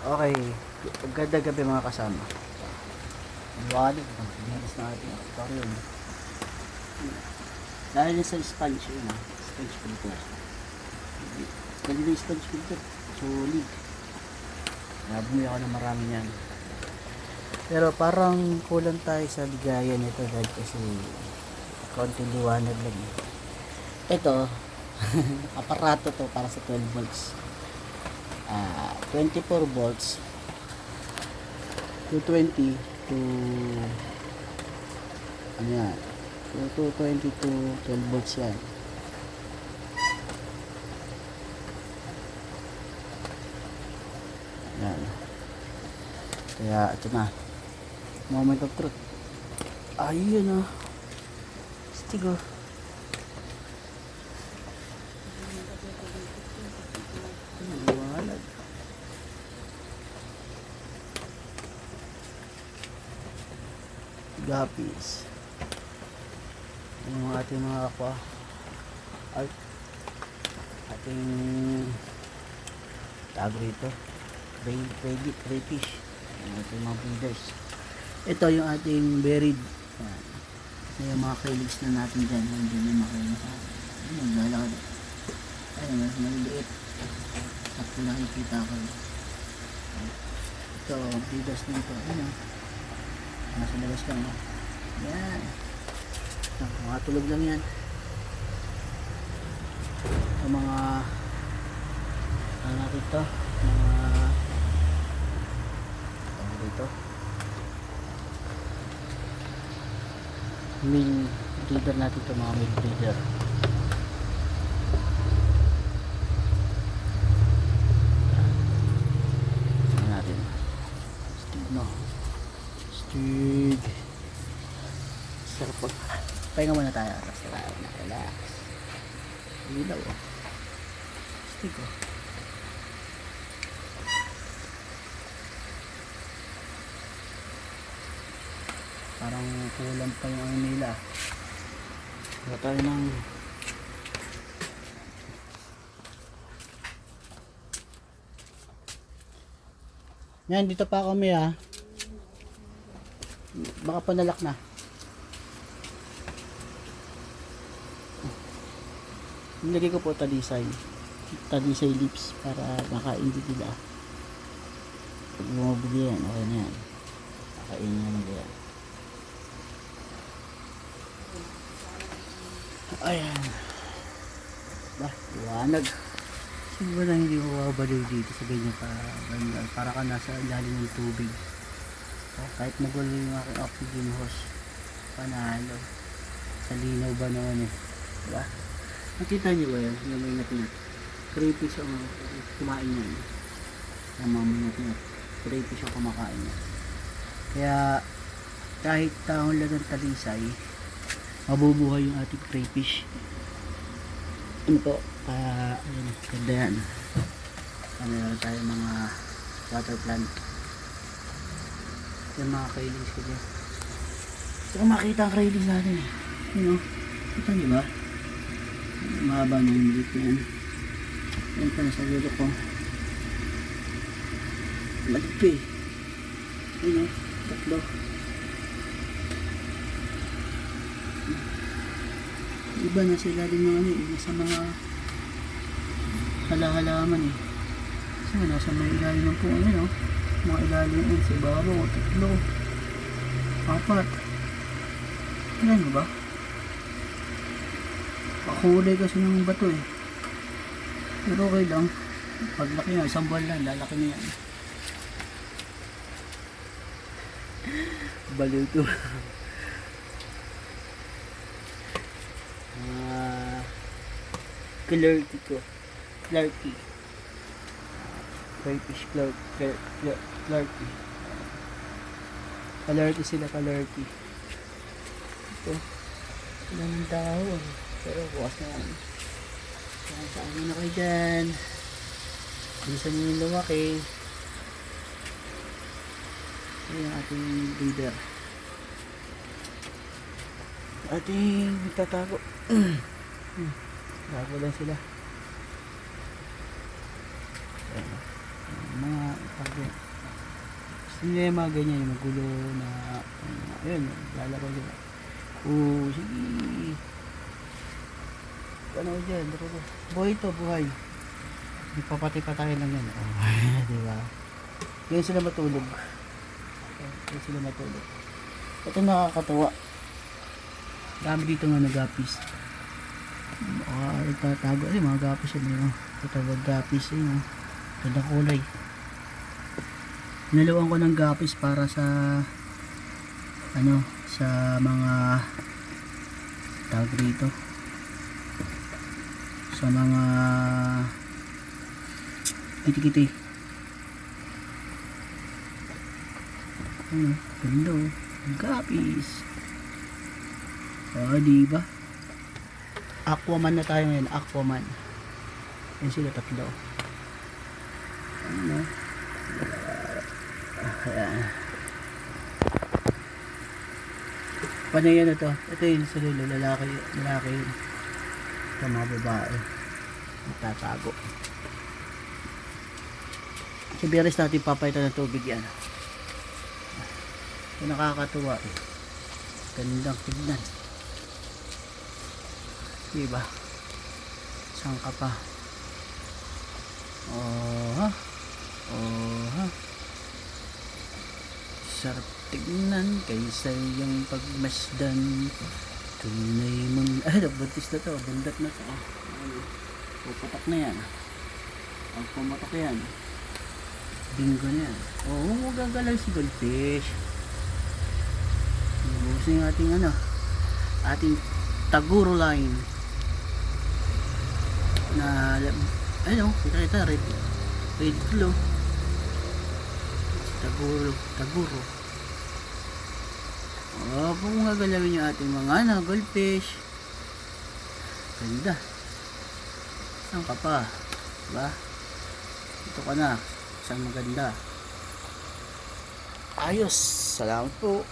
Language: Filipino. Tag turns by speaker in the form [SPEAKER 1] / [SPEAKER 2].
[SPEAKER 1] Okay, ganda gabi mga kasama. Ang walid, bilis na ating aquarium. Dahil sa sponge yun sponge filter. Ganda yung sponge filter, solid. Bumili ako ng marami yan. Pero parang kulang tayo sa ligaya nito dahil kasi konting liwanag lang. Ito, aparato to para sa 12 volts. 24 volts 220 to ano yan 220 to 12 volts yan. Yan, kaya ito na moment of truth. Ayun stigo. Guppies. Yung ating mga aqua art, ating tawag rito crayfish, yung ating mga breeders. Ito yung ating buried. Ito yung mga kailigs na natin dyan. Hindi na makain sa naglalakad. Ayun, mas maliliit at nakikita ko. Ito breeders nito. Ayun, nasa labas lang. Yan, mga tulog lang yan. Ito mga ano natin ito, mga dito male breeder natin ito, mga male breeder. Ano natin stig, no stig. Sarap pag pahinga muna tayo. Relax. Ilaw stig parang kulang pa yung ano nila. Wala tayo ng yan, dito pa kami baka panalak na. Nilagay ko po talisay leaves para makain din nila. Pag bumabili yan, okay na yan, makain nyo nila yan. Ayan ba, liwanag. Siguro na hindi mababaliw dito sa ganyan para ka nasa ilalim ng tubig. Kahit magulo yung aking oxygen hose, panalo sa linaw ba naman diba? Nakita nyo ba yan? Yung may natinat crayfish ang kumain yan, yung mga may natinat crayfish ang kumakain yan. Kaya kahit taon lang ng talisay, mabubuhay yung ating crayfish. Ano po, ayun, ganda yan. Meron tayo mga water plant. Yung mga kailings ko dyan. Gusto ko makita ang kailings natin yun kita nyo ba? Mahaba ng liit na yan. Yan pa nasa dulo ko. Malagpi. Yun tatlo. Iba na sila din mga iba sa mga halahalaman kasi nasa mga ilalim ng puno mga ilalim yun sa ibabaw, tatlo, apat. Tingnan nyo ba? Pakulay kasi ng bato pero okay lang. Paglaki nga, isang buwan lang, lalaki na yan. Baliw ito. Clarky ko. Clarky. Crayfish Clarky. Clarky sila, Clarky. Ito. Ilan ng dahon. Pero bukas na yan. Saan na kayo dyan? Bilisan nyo yung lumaki. Ito yung ating breeder. Ating tatago. Bago lang sila. Mga Okay. Gusto nila yung mga ganyan, yung magulo na, ayun, lalaro sila. Oo, sige. Ano dyan, dito. Buhay to, buhay. Nagpapatay-patay lang yan. Oh, diba? Ganyan sila matulog. Ganyan sila matulog. Ito nakakatawa. Dami dito nga nag-gapis. Nagtatago. Ay, mga gapis yun. Tatawag gapis. Ayun, ganda kulay. Naluan ko ng gapis para sa ano, sa mga tawag dito. Sa mga kiti-kiti. Ganda oh. Gapis. Diba? Aquaman na tayo ngayon. Aquaman. Yan sila tatlo. Ano? Ayan. Panay na to. Ito yun sa lulo. Lalaki yun. Ito mga babae. Natatago. Sa biyaris natin papaitan ng tubig yan. Ito nakakatuwa eh. Gandang tignan. Diba? Saan ka pa? Oh ha. Sarap tignan kaysa yung pagmasdan. Tunay mong... Ay, buntis na to. Bundat na to. Pupatak na yan. Pag pumatak yan. Bingo na yan. Oo, gagalaw si goldfish. Ubusin yung ating ating Taguro line. Na, kita red glow. Taguro. Kung gagalawin yung ating mga goldfish. Ganda. Saan ka pa? Diba? Ito ka na. Saan maganda? Ayos. Salamat po.